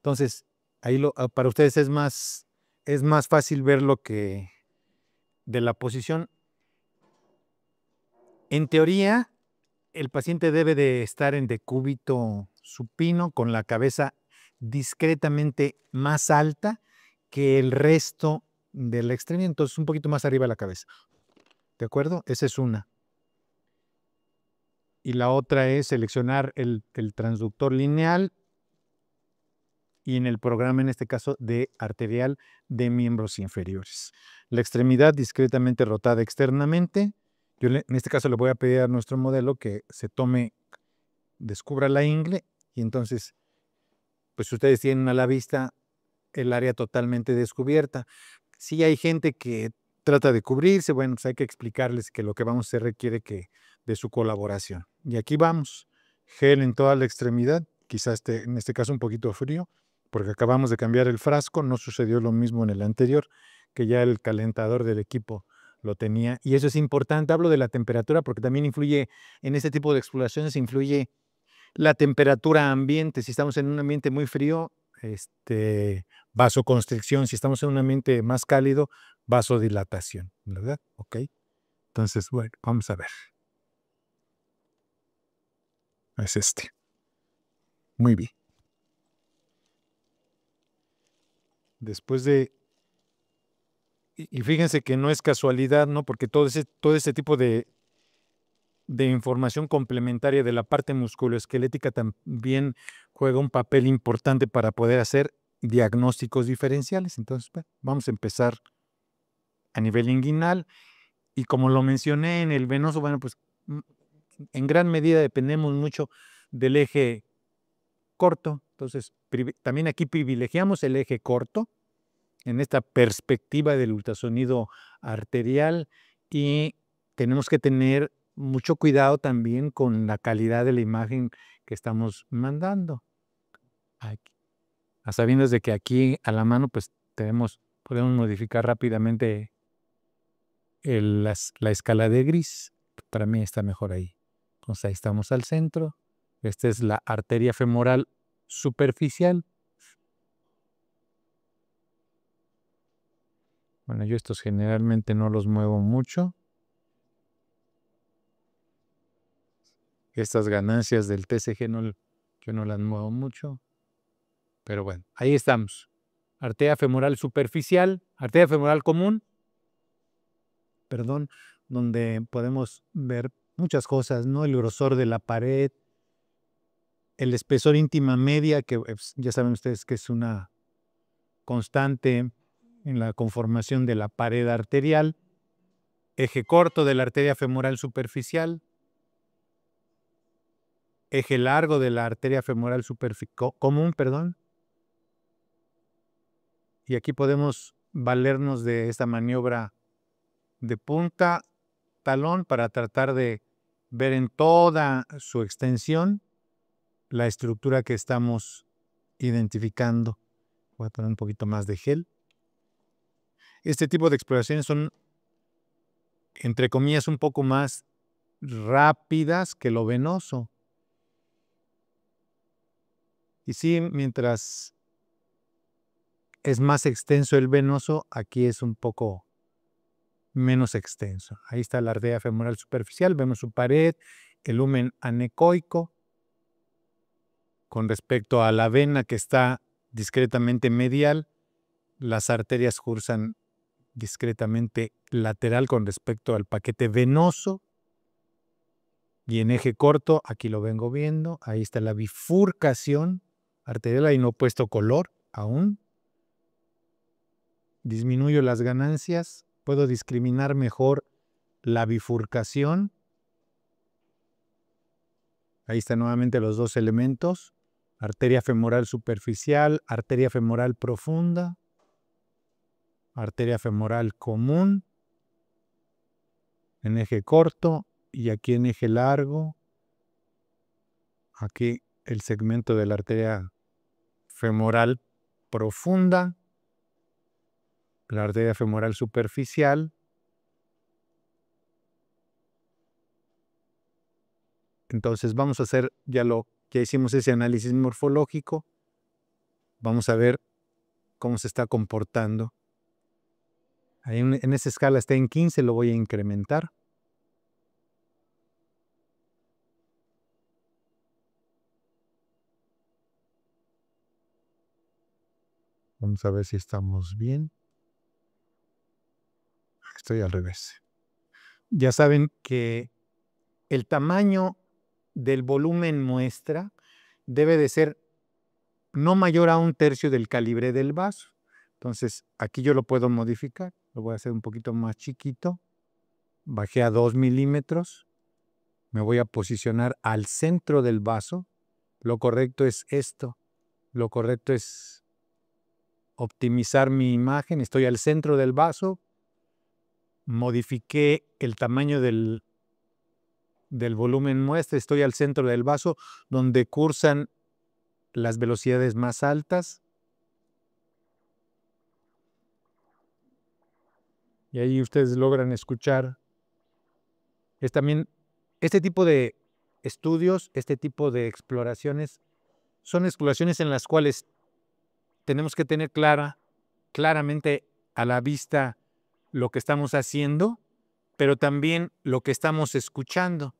Entonces, ahí para ustedes es más fácil ver lo que de la posición. En teoría, el paciente debe de estar en decúbito supino con la cabeza discretamente más alta que el resto de la extremidad, entonces un poquito más arriba de la cabeza. ¿De acuerdo? Esa es una. Y la otra es seleccionar el transductor lineal y en el programa, en este caso, de arterial de miembros inferiores. La extremidad discretamente rotada externamente. Yo en este caso le voy a pedir a nuestro modelo que se descubra la ingle y entonces, pues ustedes tienen a la vista el área totalmente descubierta. Si hay gente que trata de cubrirse, bueno, pues hay que explicarles que lo que vamos a hacer requiere de su colaboración. Y aquí vamos, gel en toda la extremidad, quizás en este caso un poquito frío, porque acabamos de cambiar el frasco, no sucedió lo mismo en el anterior, que ya el calentador del equipo lo tenía. Y eso es importante, hablo de la temperatura porque también influye, en este tipo de exploraciones influye la temperatura ambiente. Si estamos en un ambiente muy frío, vasoconstricción. Si estamos en un ambiente más cálido, vasodilatación, ¿verdad? Ok. Entonces, bueno, vamos a ver. Es este. Muy bien. Después y fíjense que no es casualidad, ¿no? Porque todo ese tipo de información complementaria de la parte musculoesquelética también juega un papel importante para poder hacer diagnósticos diferenciales. Entonces, bueno, vamos a empezar a nivel inguinal. Y como lo mencioné en el venoso, bueno, pues en gran medida dependemos mucho del eje corto. Entonces, también aquí privilegiamos el eje corto en esta perspectiva del ultrasonido arterial y tenemos que tener mucho cuidado también con la calidad de la imagen que estamos mandando. Aquí. A sabiendas de que aquí a la mano pues podemos modificar rápidamente la escala de gris. Para mí está mejor ahí. Entonces ahí estamos al centro. Esta es la arteria femoral superficial. Bueno, yo estos generalmente no los muevo mucho. Estas ganancias del TCG yo no las muevo mucho. Pero bueno, ahí estamos. Arteria femoral superficial, arteria femoral común, perdón, donde podemos ver muchas cosas, ¿no? El grosor de la pared, el espesor íntima media, que ya saben ustedes que es una constante en la conformación de la pared arterial, eje corto de la arteria femoral superficial, eje largo de la arteria femoral común, perdón. Y aquí podemos valernos de esta maniobra de punta talón para tratar de ver en toda su extensión la estructura que estamos identificando. Voy a poner un poquito más de gel. Este tipo de exploraciones son, entre comillas, un poco más rápidas que lo venoso. Y sí, mientras es más extenso el venoso, aquí es un poco menos extenso. Ahí está la arteria femoral superficial, vemos su pared, el lumen anecoico. Con respecto a la vena que está discretamente medial, las arterias cursan discretamente lateral con respecto al paquete venoso. Y en eje corto, aquí lo vengo viendo, ahí está la bifurcación arterial, ahí no he puesto color aún. Disminuyo las ganancias, puedo discriminar mejor la bifurcación. Ahí están nuevamente los dos elementos, arteria femoral superficial, arteria femoral profunda, arteria femoral común, en eje corto y aquí en eje largo. Aquí el segmento de la arteria femoral profunda, la arteria femoral superficial. Entonces vamos a hacer, ya hicimos ese análisis morfológico. Vamos a ver cómo se está comportando. Ahí en esa escala está en 15, lo voy a incrementar. Vamos a ver si estamos bien. Estoy al revés. Ya saben que el tamaño del volumen muestra debe de ser no mayor a 1/3 del calibre del vaso. Entonces, aquí yo lo puedo modificar. Lo voy a hacer un poquito más chiquito. Bajé a 2 milímetros. Me voy a posicionar al centro del vaso. Lo correcto es esto. Lo correcto es optimizar mi imagen. Estoy al centro del vaso. Modifiqué el tamaño del volumen muestra. Estoy al centro del vaso donde cursan las velocidades más altas. Y ahí ustedes logran escuchar. Es también este tipo de estudios, este tipo de exploraciones, son exploraciones en las cuales tenemos que tener claramente a la vista lo que estamos haciendo, pero también lo que estamos escuchando.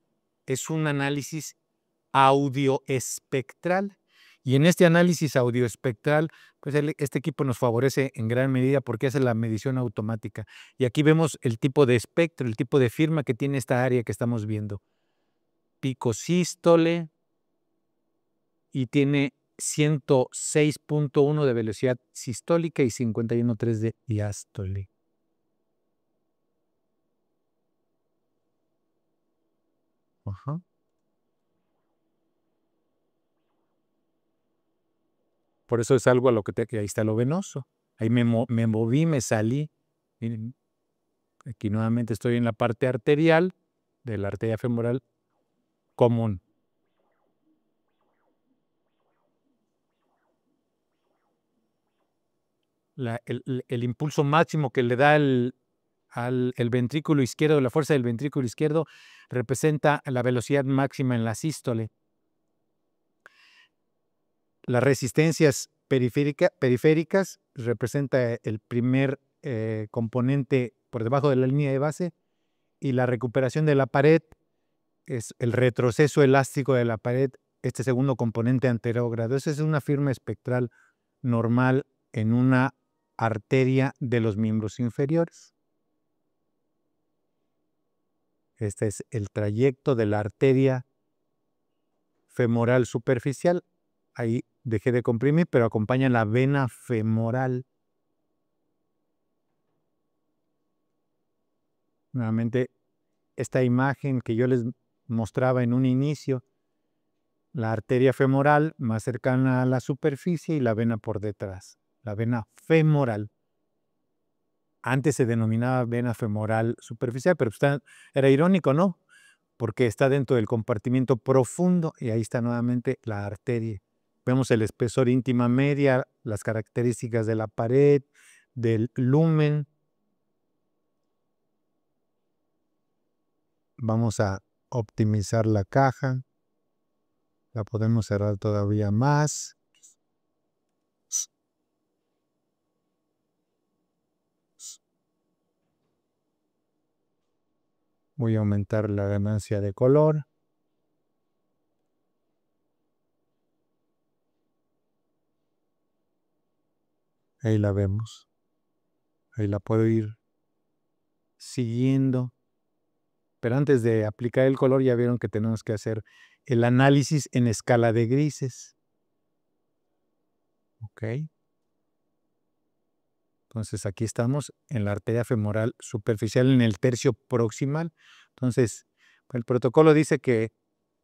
Es un análisis audioespectral. Y en este análisis audioespectral, pues este equipo nos favorece en gran medida porque hace la medición automática. Y aquí vemos el tipo de espectro, el tipo de firma que tiene esta área que estamos viendo. Pico sístole y tiene 106.1 de velocidad sistólica y 51.3 de diástole. Ajá. Por eso es algo a lo que ahí está lo venoso. Ahí me moví, me salí. Miren, aquí nuevamente estoy en la parte arterial de la arteria femoral común. El impulso máximo que le da el ventrículo izquierdo, la fuerza del ventrículo izquierdo, representa la velocidad máxima en la sístole. Las resistencias periféricas representa el primer componente por debajo de la línea de base, y la recuperación de la pared es el retroceso elástico de la pared, este segundo componente anterógrado. Esa es una firma espectral normal en una arteria de los miembros inferiores. Este es el trayecto de la arteria femoral superficial. Ahí dejé de comprimir, pero acompaña la vena femoral. Nuevamente, esta imagen que yo les mostraba en un inicio, la arteria femoral más cercana a la superficie y la vena por detrás, la vena femoral. Antes se denominaba vena femoral superficial, pero era irónico, ¿no? Porque está dentro del compartimiento profundo y ahí está nuevamente la arteria. Vemos el espesor íntima media, las características de la pared, del lumen. Vamos a optimizar la caja. La podemos cerrar todavía más. Voy a aumentar la ganancia de color. Ahí la vemos. Ahí la puedo ir siguiendo. Pero antes de aplicar el color, ya vieron que tenemos que hacer el análisis en escala de grises. ¿Ok? Entonces aquí estamos en la arteria femoral superficial, en el tercio proximal. Entonces, el protocolo dice que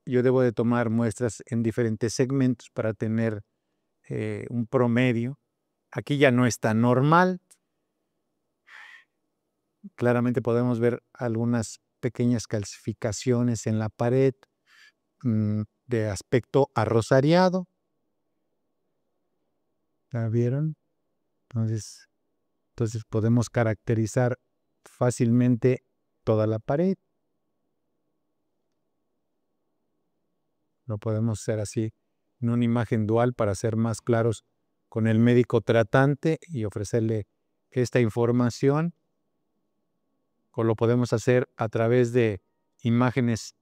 yo debo de tomar muestras en diferentes segmentos para tener un promedio. Aquí ya no está normal. Claramente podemos ver algunas pequeñas calcificaciones en la pared de aspecto arrosariado. ¿La vieron? Entonces podemos caracterizar fácilmente toda la pared. Lo podemos hacer así en una imagen dual para ser más claros con el médico tratante y ofrecerle esta información, o lo podemos hacer a través de imágenes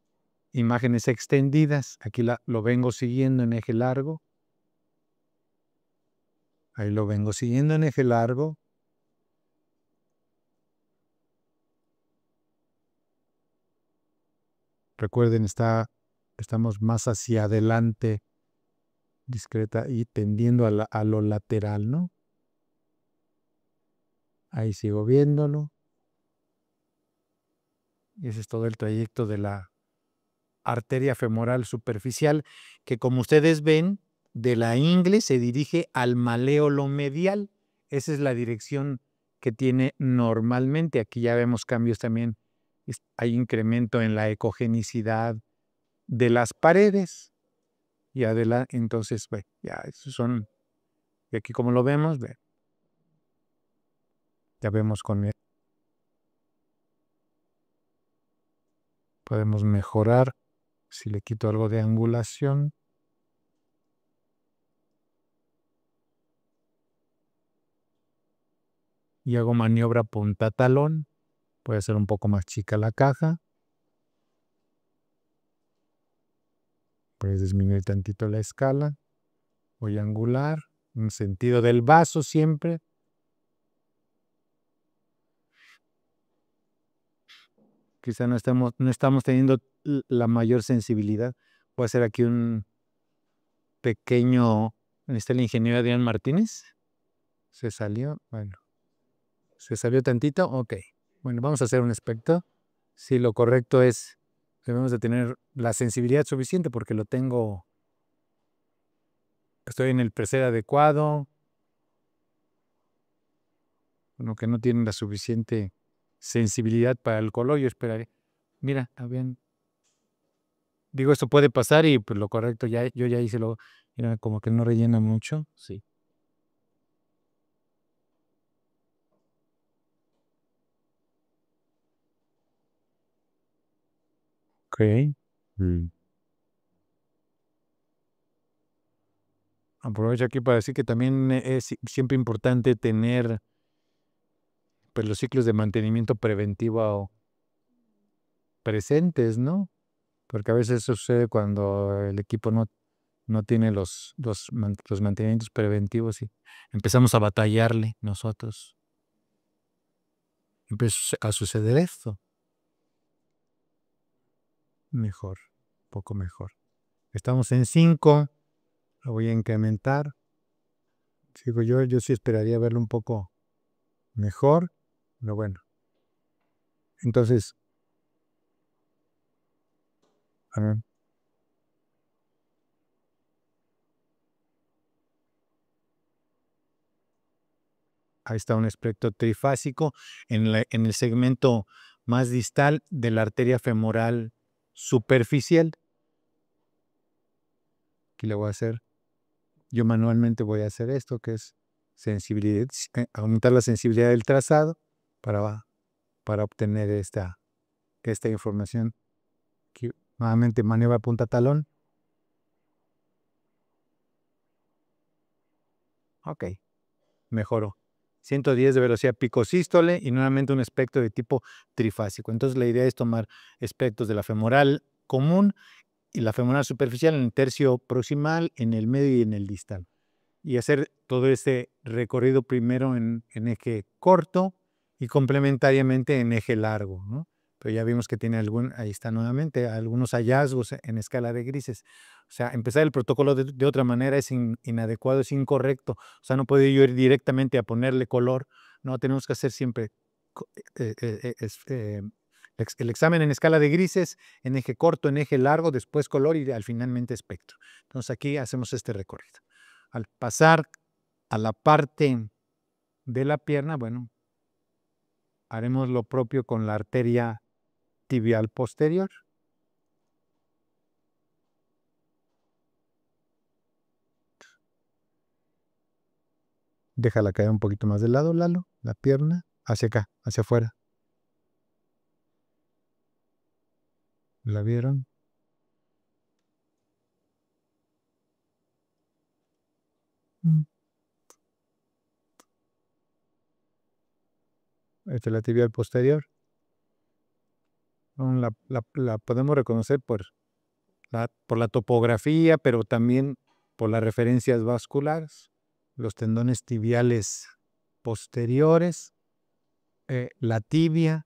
extendidas. Aquí lo vengo siguiendo en eje largo. Ahí lo vengo siguiendo en eje largo. Recuerden, estamos más hacia adelante, discreta y tendiendo a lo lateral, ¿no? Ahí sigo viéndolo. Y ese es todo el trayecto de la arteria femoral superficial, que como ustedes ven, de la ingle se dirige al maléolo medial. Esa es la dirección que tiene normalmente. Aquí ya vemos cambios también. Hay incremento en la ecogenicidad de las paredes. Y adelante, entonces, ya esos son, y aquí como lo vemos, ya vemos podemos mejorar si le quito algo de angulación. Y hago maniobra punta-talón. Puede ser un poco más chica la caja. Puedes disminuir tantito la escala. Voy a angular, en sentido del vaso siempre. Quizá no estamos teniendo la mayor sensibilidad. Voy a hacer aquí un pequeño. ¿Está el ingeniero Adrián Martínez? ¿Se salió? Bueno. ¿Se salió tantito? Ok. Bueno, vamos a hacer un espectro. Sí, lo correcto es, debemos de tener la sensibilidad suficiente porque estoy en el preset adecuado, lo que no tiene la suficiente sensibilidad para el color, yo esperaré. Mira, bien. Digo, esto puede pasar y pues lo correcto, yo ya hice mira, como que no rellena mucho. Sí. Ok. Aprovecho aquí para decir que también es siempre importante tener pues, los ciclos de mantenimiento preventivo presentes, ¿no? Porque a veces eso sucede cuando el equipo no tiene los mantenimientos preventivos y empezamos a batallarle nosotros. Empieza a suceder esto. Mejor, poco mejor. Estamos en 5, lo voy a incrementar. Sigo yo sí esperaría verlo un poco mejor, pero bueno. Entonces, a ver, ahí está un espectro trifásico en el segmento más distal de la arteria femoral superficial. Aquí le voy a hacer, yo manualmente voy a hacer esto, que es sensibilidad, aumentar la sensibilidad del trazado para obtener esta información. Aquí, nuevamente maniobra punta talón. Ok, mejoró. 110 de velocidad picosístole y nuevamente un espectro de tipo trifásico. Entonces la idea es tomar espectros de la femoral común y la femoral superficial en el tercio proximal, en el medio y en el distal. Y hacer todo este recorrido primero en eje corto y complementariamente en eje largo, ¿no? Pero ya vimos que tiene ahí está nuevamente, algunos hallazgos en escala de grises. O sea, empezar el protocolo de otra manera es inadecuado, es incorrecto. O sea, no puedo yo ir directamente a ponerle color. No, tenemos que hacer siempre el examen en escala de grises, en eje corto, en eje largo, después color y al finalmente espectro. Entonces aquí hacemos este recorrido. Al pasar a la parte de la pierna, bueno, haremos lo propio con la arteria tibial posterior. Déjala caer un poquito más de lado, Lalo, la pierna, hacia acá, hacia afuera. ¿La vieron? La tibial posterior. La podemos reconocer por la topografía, pero también por las referencias vasculares, los tendones tibiales posteriores, la tibia,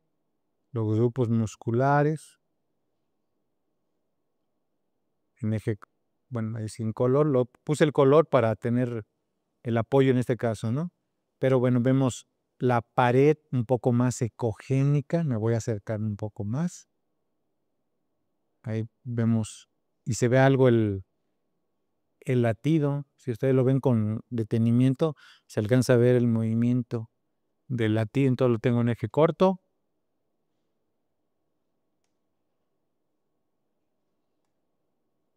los grupos musculares, en eje, bueno, ahí sin color, puse el color para tener el apoyo en este caso, ¿no? Pero bueno, vemos la pared un poco más ecogénica, me voy a acercar un poco más. Ahí vemos, y se ve algo el latido, si ustedes lo ven con detenimiento, se alcanza a ver el movimiento del latido, entonces lo tengo en eje corto.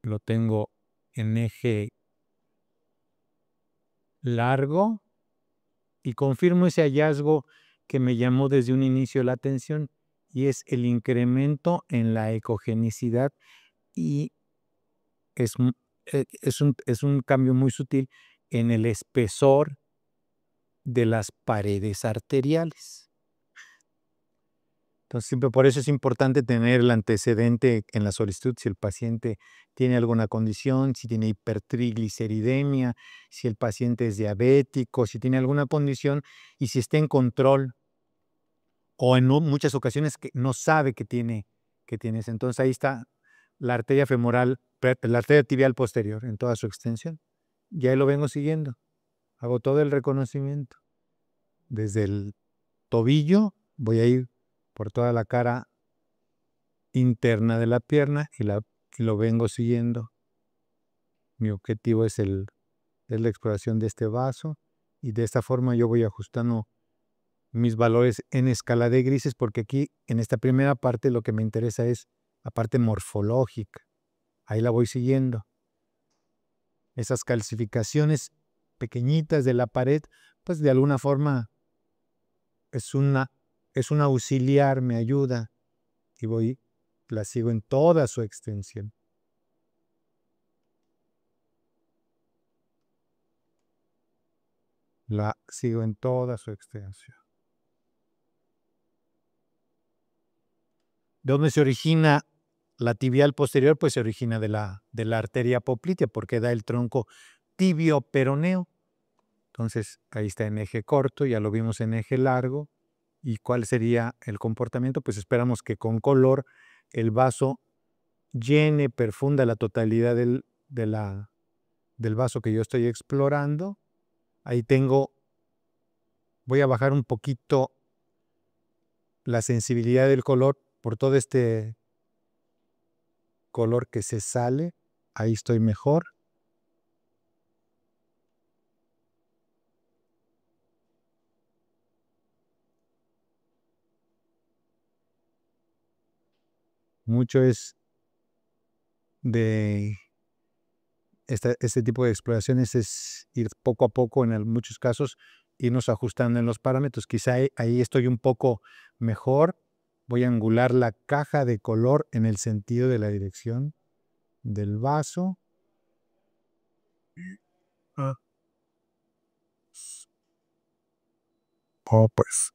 Lo tengo en eje largo y confirmo ese hallazgo que me llamó desde un inicio la atención y es el incremento en la ecogenicidad y es un cambio muy sutil en el espesor de las paredes arteriales. Entonces, siempre por eso es importante tener el antecedente en la solicitud, si el paciente tiene alguna condición, si tiene hipertrigliceridemia, si el paciente es diabético, si tiene alguna condición y si está en control o en muchas ocasiones que no sabe que tiene eso. Entonces ahí está la arteria femoral, la arteria tibial posterior en toda su extensión. Y ahí lo vengo siguiendo. Hago todo el reconocimiento. Desde el tobillo voy a ir por toda la cara interna de la pierna y lo vengo siguiendo. Mi objetivo es la exploración de este vaso y de esta forma yo voy ajustando mis valores en escala de grises porque aquí en esta primera parte lo que me interesa es la parte morfológica. Ahí la voy siguiendo. Esas calcificaciones pequeñitas de la pared, pues de alguna forma es un auxiliar, me ayuda y la sigo en toda su extensión. La sigo en toda su extensión. ¿De dónde se origina la tibial posterior? Pues se origina de la arteria poplitea porque da el tronco tibio peroneo. Entonces ahí está en eje corto, ya lo vimos en eje largo. ¿Y cuál sería el comportamiento? Pues esperamos que con color el vaso llene, perfunda la totalidad del vaso que yo estoy explorando. Ahí voy a bajar un poquito la sensibilidad del color por todo este color que se sale. Ahí estoy mejor. Mucho es de este tipo de exploraciones es ir poco a poco, en muchos casos, irnos ajustando en los parámetros. Quizá ahí estoy un poco mejor. Voy a angular la caja de color en el sentido de la dirección del vaso. Pues.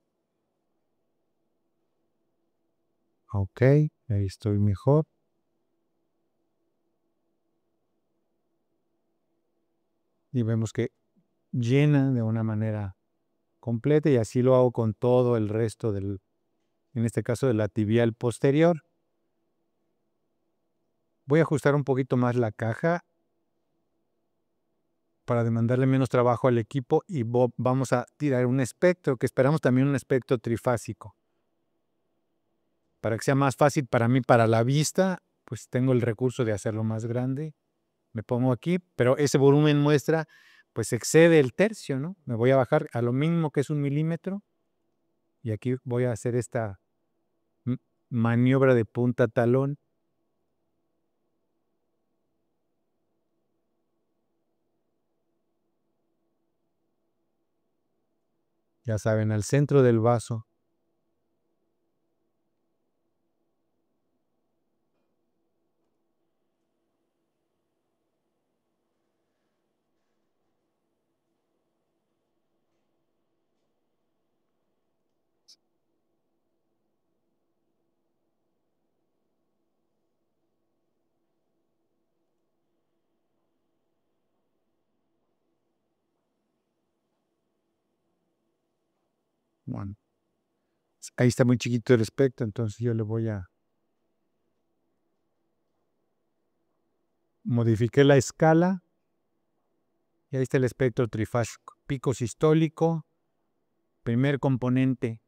Ok, ahí estoy mejor. Y vemos que llena de una manera completa y así lo hago con todo el resto en este caso de la tibial posterior. Voy a ajustar un poquito más la caja para demandarle menos trabajo al equipo y vamos a tirar un espectro, que esperamos también un espectro trifásico. Para que sea más fácil para mí, para la vista, pues tengo el recurso de hacerlo más grande. Me pongo aquí, pero ese volumen muestra pues excede el tercio, ¿no? Me voy a bajar a lo mínimo que es 1 milímetro y aquí voy a hacer esta maniobra de punta talón. Ya saben, al centro del vaso. Bueno, ahí está muy chiquito el espectro, entonces yo le voy a modificar la escala. Y ahí está el espectro trifásico. Pico sistólico, primer componente,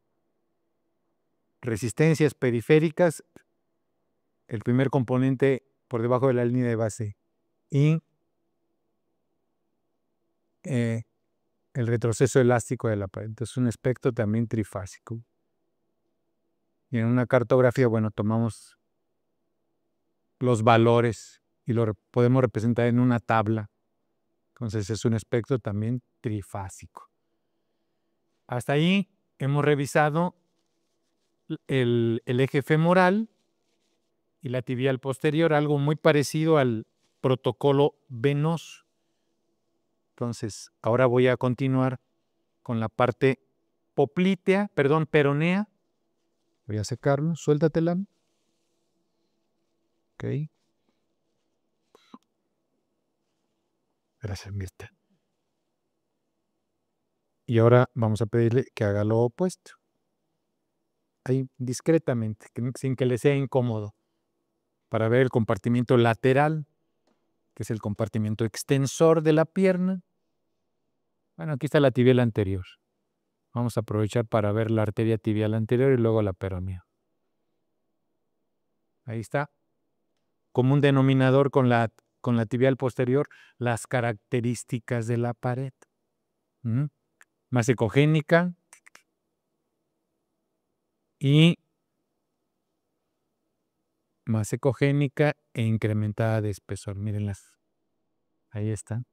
resistencias periféricas, el primer componente por debajo de la línea de base, y el retroceso elástico de la pared. Entonces, un espectro también trifásico. Y en una cartografía, bueno, tomamos los valores y lo podemos representar en una tabla. Entonces, es un espectro también trifásico. Hasta ahí hemos revisado el eje femoral y la tibial posterior, algo muy parecido al protocolo venoso. Entonces, ahora voy a continuar con la parte peronea. Voy a secarlo, suéltatela. Ok. Gracias, Mirta. Y ahora vamos a pedirle que haga lo opuesto. Ahí, discretamente, sin que le sea incómodo, para ver el compartimiento lateral, que es el compartimiento extensor de la pierna. Bueno, aquí está la tibial anterior. Vamos a aprovechar para ver la arteria tibial anterior y luego la peronea. Ahí está. Común denominador con la tibial posterior, las características de la pared. Más ecogénica e incrementada de espesor. Mírenlas. Ahí están.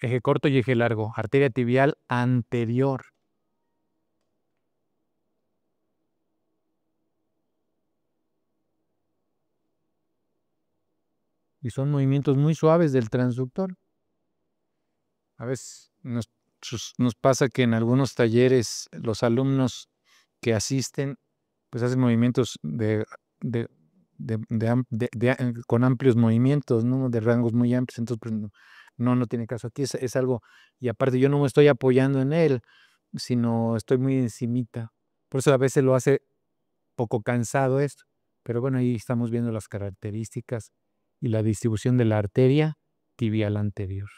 Eje corto y eje largo. Arteria tibial anterior. Y son movimientos muy suaves del transductor. A veces nos pasa que en algunos talleres los alumnos que asisten pues hacen movimientos con amplios movimientos, ¿no? De rangos muy amplios, entonces pues, no tiene caso. Aquí es algo, y aparte yo no me estoy apoyando en él, sino estoy muy encimita. Por eso a veces lo hace poco cansado esto. Pero bueno, ahí estamos viendo las características y la distribución de la arteria tibial anterior.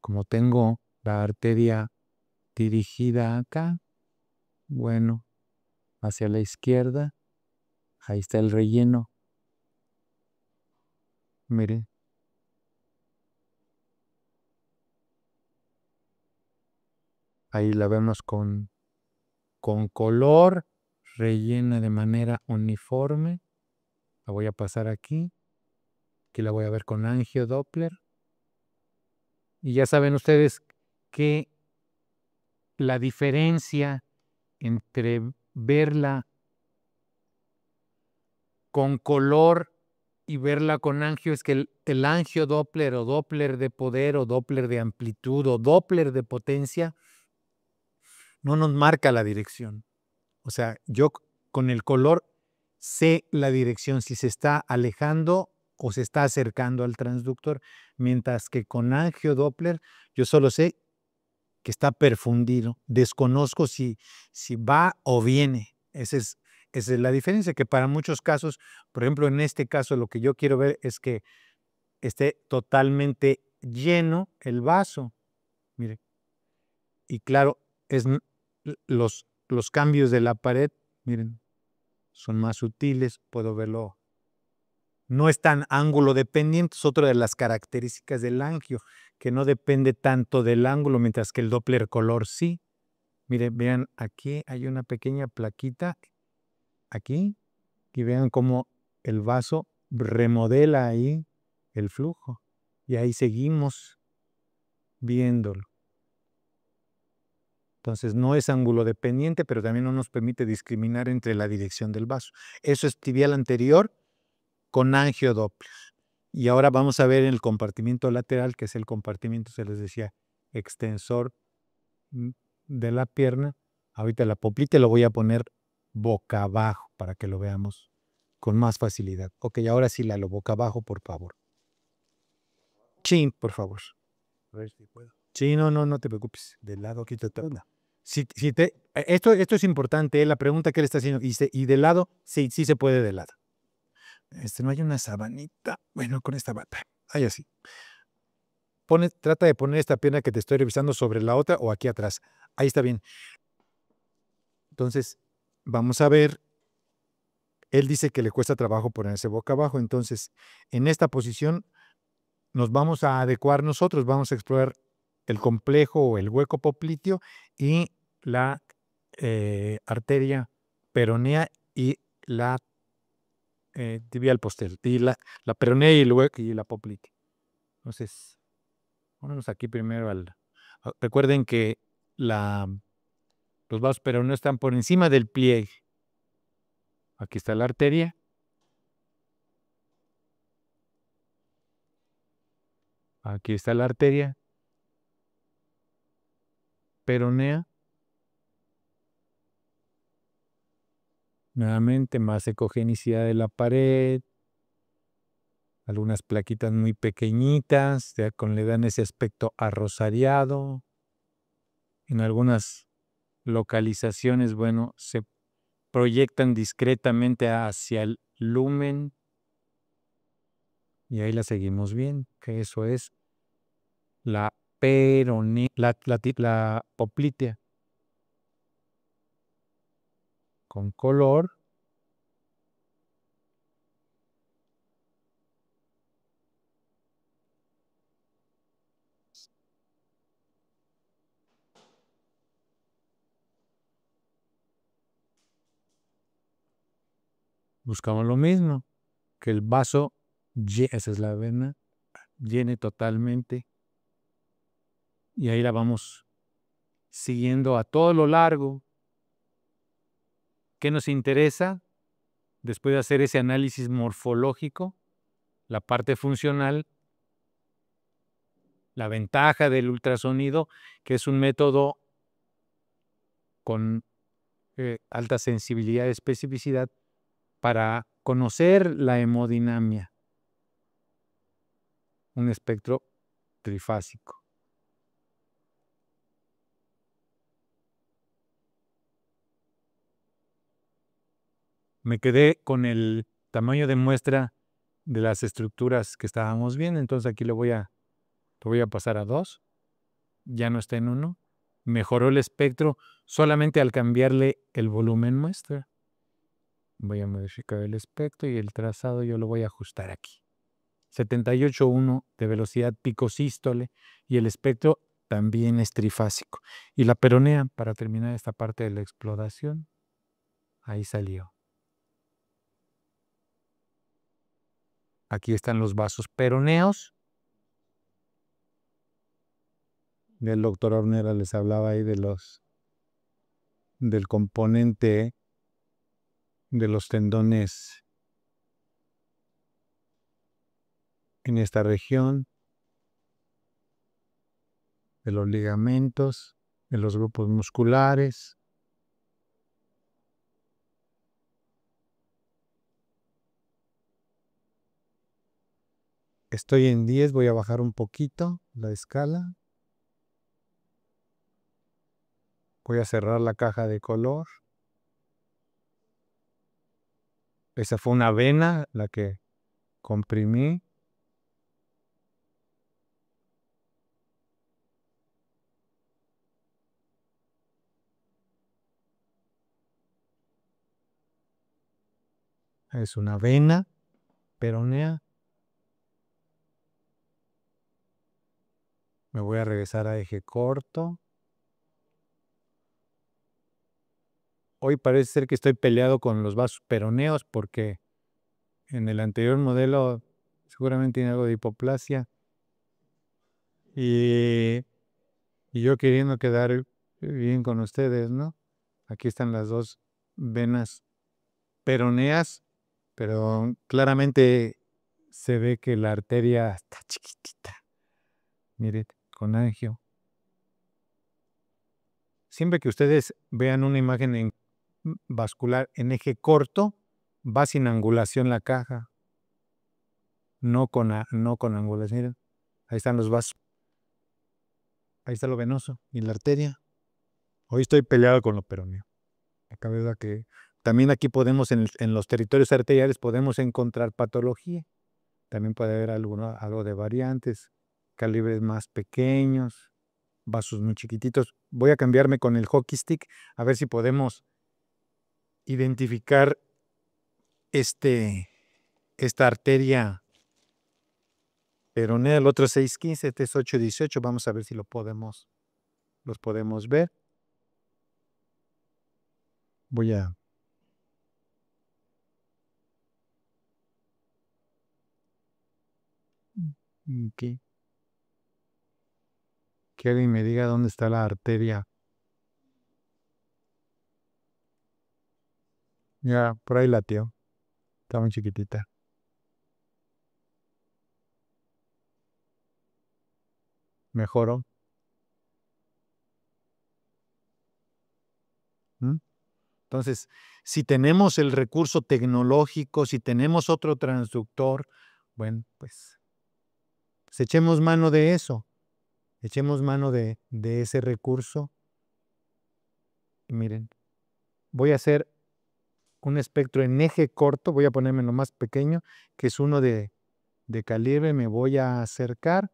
Como tengo la arteria dirigida acá, bueno, hacia la izquierda, ahí está el relleno. Mire. Ahí la vemos con color, rellena de manera uniforme. La voy a pasar aquí. Aquí la voy a ver con angiodoppler. Y ya saben ustedes que la diferencia entre verla con color y verla con angio es que el angiodoppler o doppler de poder o doppler de amplitud o doppler de potencia no nos marca la dirección. O sea, yo con el color sé la dirección, si se está alejando o se está acercando al transductor, mientras que con angiodoppler yo solo sé que está perfundido, desconozco si va o viene. Esa es la diferencia, que para muchos casos, por ejemplo, en este caso lo que yo quiero ver es que esté totalmente lleno el vaso. Mire, y claro, los cambios de la pared, miren, son más sutiles, puedo verlo. No es tan ángulo dependiente, es otra de las características del angio, que no depende tanto del ángulo, mientras que el Doppler color sí. Miren, vean, aquí hay una pequeña plaquita, aquí, y vean cómo el vaso remodela ahí el flujo. Y ahí seguimos viéndolo. Entonces no es ángulo dependiente, pero también no nos permite discriminar entre la dirección del vaso. Eso es tibial anterior con angiodoppler. Y ahora vamos a ver el compartimiento lateral, que es el compartimiento, se les decía, extensor de la pierna. Ahorita la poplita lo voy a poner boca abajo para que lo veamos con más facilidad. Ok, ahora sí, Lalo, boca abajo, por favor. Sí, por favor. A ver si puedo. Sí, no te preocupes. Del lado, quítate una. Esto es importante, la pregunta que él está haciendo. Y de lado, sí se puede de lado. No hay una sabanita. Bueno, con esta bata. Ahí así. Trata de poner esta pierna que te estoy revisando sobre la otra o aquí atrás. Ahí está bien. Entonces, vamos a ver. Él dice que le cuesta trabajo ponerse boca abajo. Entonces, en esta posición nos vamos a adecuar nosotros. Vamos a explorar el complejo o el hueco popliteo y la arteria peronea y la tibial posterior. Y la peronea y el hueco y la poplitea. Entonces, vámonos aquí primero recuerden que los vasos peroneos están por encima del pliegue. Aquí está la arteria. Aquí está la arteria peronea. Nuevamente, más ecogenicidad de la pared. Algunas plaquitas muy pequeñitas, le dan ese aspecto arrosariado. En algunas localizaciones, bueno, se proyectan discretamente hacia el lumen. Y ahí la seguimos bien, que eso es la peronea, la poplitea. Con color. Buscamos lo mismo, que el vaso, esa es la vena, llene totalmente. Y ahí la vamos siguiendo a todo lo largo. ¿Qué nos interesa? Después de hacer ese análisis morfológico, la parte funcional, la ventaja del ultrasonido, que es un método con alta sensibilidad y especificidad para conocer la hemodinamia, un espectro trifásico. Me quedé con el tamaño de muestra de las estructuras que estábamos viendo, entonces aquí lo voy a pasar a 2, ya no está en 1. Mejoró el espectro solamente al cambiarle el volumen muestra. Voy a modificar el espectro y el trazado yo lo voy a ajustar aquí. 78.1 de velocidad pico-sístole y el espectro también es trifásico. Y la peronea, para terminar esta parte de la exploración, ahí salió. Aquí están los vasos peroneos. El doctor Ornera les hablaba ahí del componente de los tendones en esta región, de los ligamentos, de los grupos musculares. Estoy en 10, voy a bajar un poquito la escala. Voy a cerrar la caja de color. Esa fue una vena la que comprimí. Es una vena peronea. Me voy a regresar a eje corto. Hoy parece ser que estoy peleado con los vasos peroneos porque en el anterior modelo seguramente tiene algo de hipoplasia. Y yo queriendo quedar bien con ustedes, ¿no? Aquí están las dos venas peroneas, pero claramente se ve que la arteria está chiquitita. Mire, con angio. Siempre que ustedes vean una imagen vascular en eje corto, va sin angulación la caja. No con angulación. Miren, Ahí están los vasos. Ahí está lo venoso y la arteria. Hoy estoy peleado con lo peroneo. Acá verdad que también aquí podemos, en los territorios arteriales, podemos encontrar patología. También puede haber algo de variantes, calibres más pequeños, vasos muy chiquititos. Voy a cambiarme con el hockey stick a ver si podemos identificar esta arteria peronea. El otro es 615, este es 818. Vamos a ver si los podemos ver. Voy a... Okay. Que alguien me diga dónde está la arteria. Ya, por ahí latió. Está muy chiquitita. Mejoró. Entonces, si tenemos el recurso tecnológico, si tenemos otro transductor, bueno, pues echemos mano de eso. Echemos mano de ese recurso. Y miren, voy a hacer un espectro en eje corto, voy a ponerme lo más pequeño, que es uno de calibre, me voy a acercar.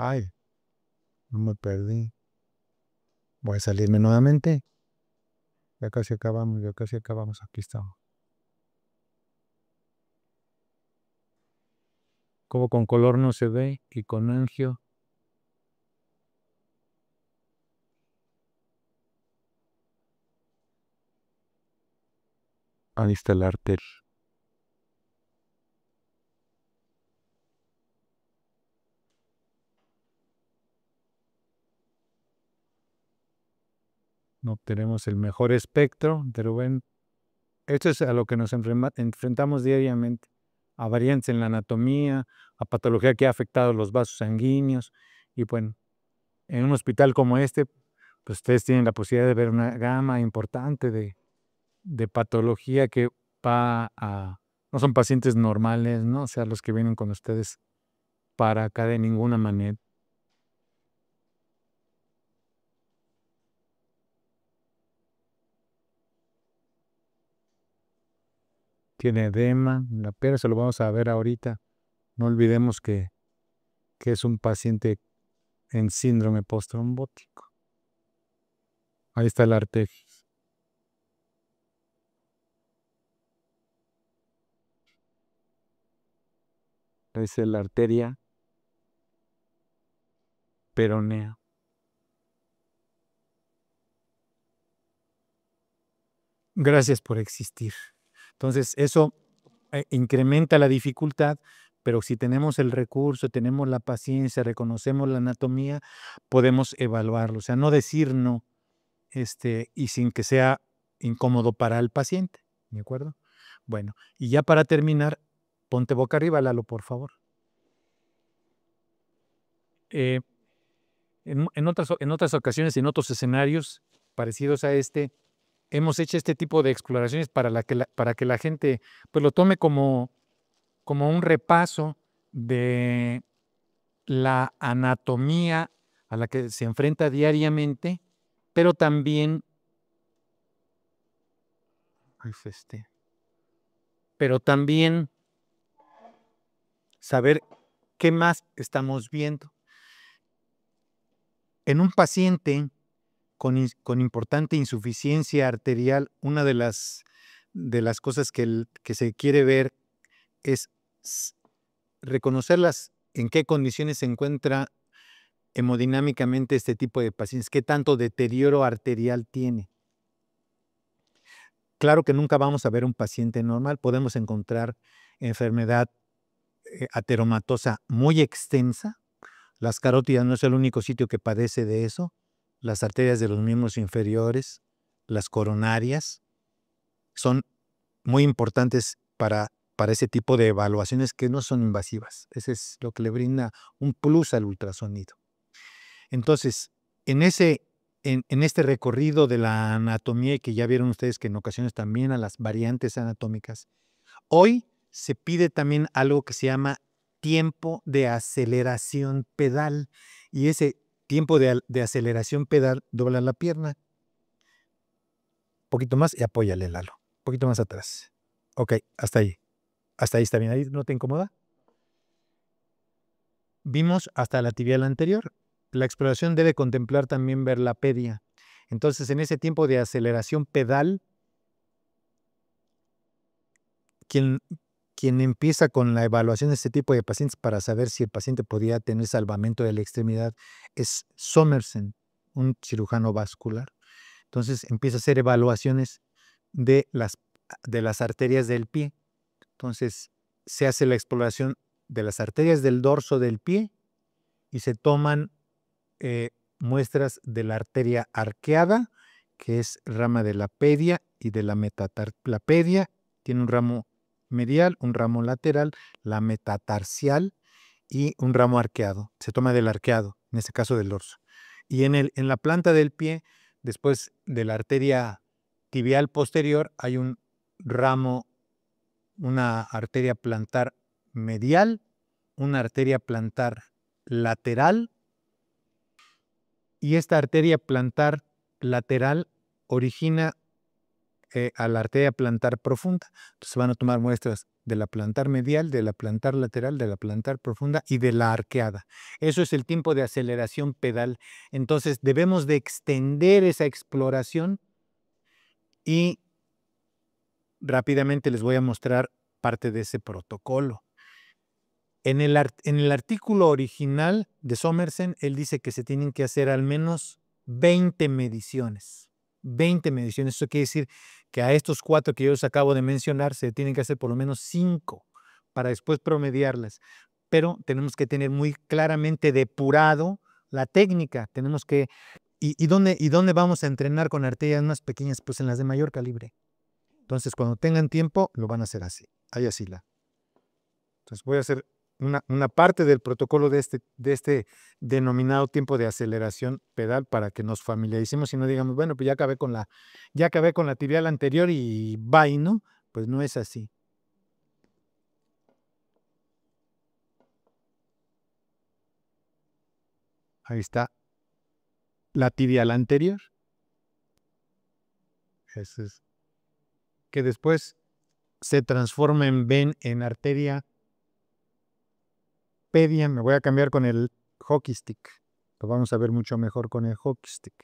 Ay, no me perdí. Voy a salirme nuevamente. Ya casi acabamos, aquí estamos. Como con color no se ve y con angio. Ahí está el arteria. No obtenemos el mejor espectro, pero bueno, esto es a lo que nos enfrentamos diariamente, a variantes en la anatomía, a patología que ha afectado los vasos sanguíneos. Y bueno, en un hospital como este, pues ustedes tienen la posibilidad de ver una gama importante de patología que va a... No son pacientes normales, ¿no? O sea, los que vienen con ustedes para acá de ninguna manera. Tiene edema, pero eso lo vamos a ver ahorita. No olvidemos que es un paciente en síndrome postrombótico. Ahí está la arteria. Es la arteria peronea. Gracias por existir. Entonces, eso incrementa la dificultad, pero si tenemos el recurso, tenemos la paciencia, reconocemos la anatomía, podemos evaluarlo. O sea, no decir no, y sin que sea incómodo para el paciente. ¿De acuerdo? Bueno, y ya para terminar, ponte boca arriba, Lalo, por favor. En otras ocasiones, en otros escenarios parecidos a este, hemos hecho este tipo de exploraciones para que la gente pues, lo tome como un repaso de la anatomía a la que se enfrenta diariamente, pero también, saber qué más estamos viendo. En un paciente con importante insuficiencia arterial, una de las cosas que se quiere ver es reconocerlas en qué condiciones se encuentra hemodinámicamente este tipo de pacientes, qué tanto deterioro arterial tiene. Claro que nunca vamos a ver un paciente normal, podemos encontrar enfermedad ateromatosa muy extensa. Las carótidas no es el único sitio que padece de eso. Las arterias de los miembros inferiores, las coronarias, son muy importantes para ese tipo de evaluaciones que no son invasivas. Ese es lo que le brinda un plus al ultrasonido. Entonces, en ese en este recorrido de la anatomía y que ya vieron ustedes que en ocasiones también a las variantes anatómicas, hoy se pide también algo que se llama tiempo de aceleración pedal. Y ese tiempo de aceleración pedal, dobla la pierna, un poquito más y apóyale, Lalo. Un poquito más atrás. Ok, hasta ahí. Hasta ahí está bien. ¿Ahí no te incomoda? Vimos hasta la tibial anterior. La exploración debe contemplar también ver la pedia. Entonces, en ese tiempo de aceleración pedal, quien empieza con la evaluación de este tipo de pacientes para saber si el paciente podía tener salvamento de la extremidad es Somersen, un cirujano vascular. Entonces empieza a hacer evaluaciones de las arterias del pie. Entonces se hace la exploración de las arterias del dorso del pie y se toman muestras de la arteria arqueada, que es rama de la pedia y de la metatarsial. La pedia tiene un ramo medial, un ramo lateral, la metatarsial y un ramo arqueado. Se toma del arqueado, en este caso del dorso. Y en la planta del pie, después de la arteria tibial posterior, hay un ramo, una arteria plantar medial, una arteria plantar lateral, y esta arteria plantar lateral origina a la arteria plantar profunda. Entonces van a tomar muestras de la plantar medial, de la plantar lateral, de la plantar profunda y de la arqueada. Eso es el tiempo de aceleración pedal. Entonces debemos de extender esa exploración y rápidamente les voy a mostrar parte de ese protocolo. En el artículo original de Somersen, él dice que se tienen que hacer al menos 20 mediciones. 20 mediciones. Eso quiere decir que a estos 4 que yo les acabo de mencionar se tienen que hacer por lo menos 5 para después promediarlas. Pero tenemos que tener muy claramente depurado la técnica. Tenemos que... ¿Y dónde vamos a entrenar con arterias más pequeñas? Pues en las de mayor calibre. Entonces, cuando tengan tiempo, lo van a hacer así. Ahí así la. Entonces, voy a hacer una parte del protocolo de este denominado tiempo de aceleración pedal para que nos familiaricemos y no digamos, bueno, pues ya acabé con la tibial anterior y bye, ¿no? Pues no es así. Ahí está la tibial anterior. Eso es. Que después se transforma en arteria pedia. Me voy a cambiar con el hockey stick. Lo vamos a ver mucho mejor con el hockey stick.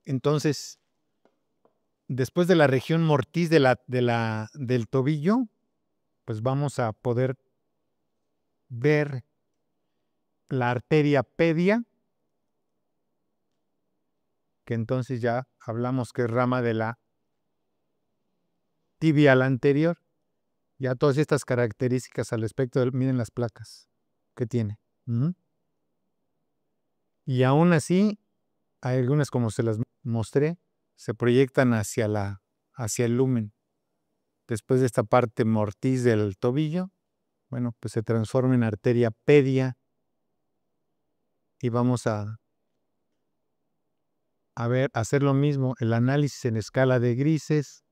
Entonces, después de la región mortis del tobillo, pues vamos a poder ver la arteria pedia, que entonces ya hablamos que es rama de la tibial anterior. Ya todas estas características al respecto, miren las placas que tiene. Y aún así, hay algunas, como se las mostré, se proyectan hacia el lumen. Después de esta parte mortis del tobillo, bueno, pues se transforma en arteria pedia y vamos a hacer lo mismo, el análisis en escala de grises.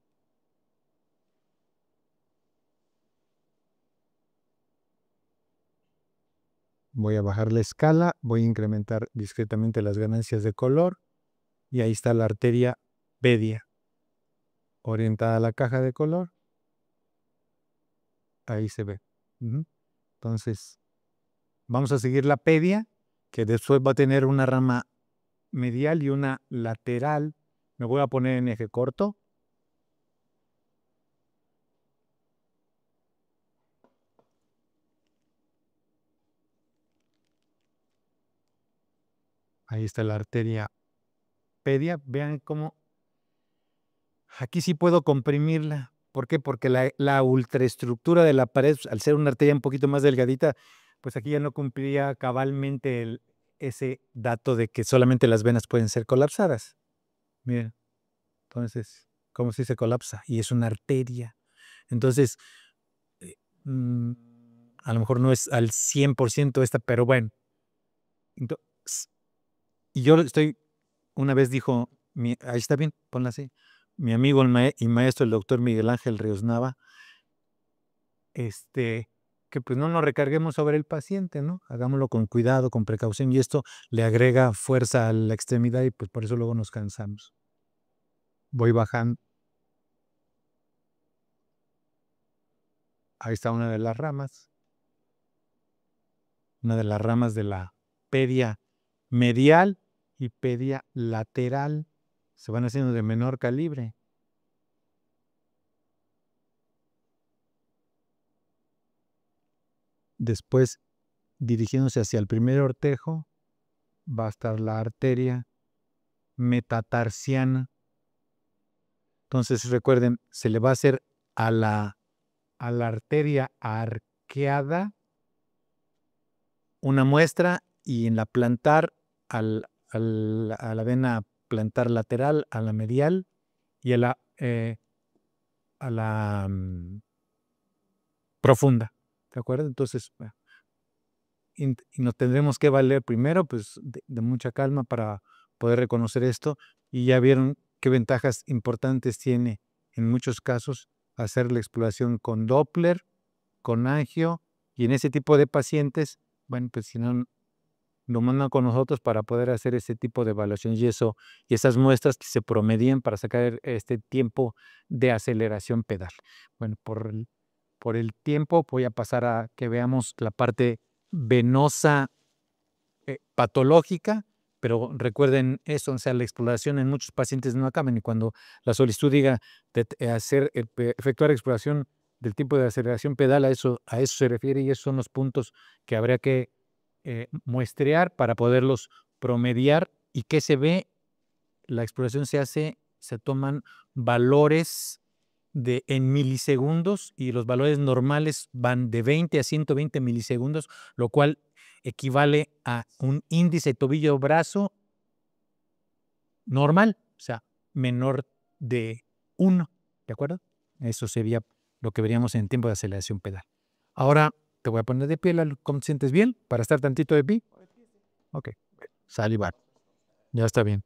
Voy a bajar la escala, voy a incrementar discretamente las ganancias de color y ahí está la arteria pedia orientada a la caja de color. Ahí se ve. Entonces, vamos a seguir la pedia, que después va a tener una rama medial y una lateral. Me voy a poner en eje corto. Ahí está la arteria pedia. Vean cómo aquí sí puedo comprimirla. ¿Por qué? Porque la ultraestructura de la pared, al ser una arteria un poquito más delgadita, pues aquí ya no cumplía cabalmente ese dato de que solamente las venas pueden ser colapsadas. Miren, entonces, ¿cómo si se colapsa? Y es una arteria. Entonces, a lo mejor no es al 100% esta, pero bueno. Y yo una vez dijo, ahí está bien, ponla así, mi amigo y maestro, el doctor Miguel Ángel Ríos Nava, que pues no nos recarguemos sobre el paciente, ¿no? Hagámoslo con cuidado, con precaución, y esto le agrega fuerza a la extremidad y pues por eso luego nos cansamos. Voy bajando. Ahí está una de las ramas. Una de las ramas de la pedia medial y pedia lateral. Se van haciendo de menor calibre. Después, dirigiéndose hacia el primer ortejo, va a estar la arteria metatarsiana. Entonces, recuerden, se le va a hacer a la arteria arqueada una muestra y en la plantar a la vena plantar lateral, a la medial y a la profunda. ¿De acuerdo? Entonces, y nos tendremos que valer primero pues, de mucha calma para poder reconocer esto. Y ya vieron qué ventajas importantes tiene en muchos casos hacer la exploración con Doppler, con angio, y en ese tipo de pacientes, bueno, pues si no, lo mandan con nosotros para poder hacer ese tipo de evaluación y esas muestras que se promedían para sacar este tiempo de aceleración pedal. Bueno, por el tiempo voy a pasar a que veamos la parte venosa patológica, pero recuerden eso, o sea, la exploración en muchos pacientes no acaban y cuando la solicitud diga de efectuar exploración del tipo de aceleración pedal, a eso se refiere y esos son los puntos que habría que muestrear para poderlos promediar. ¿Y qué se ve? La exploración se toman valores en milisegundos y los valores normales van de 20 a 120 milisegundos, lo cual equivale a un índice tobillo-brazo normal, o sea, menor de 1, ¿de acuerdo? Eso sería lo que veríamos en tiempo de aceleración pedal. Ahora te voy a poner de pie, ¿cómo te sientes bien? Para estar tantito de pie. Ok, sale y va. Ya está bien.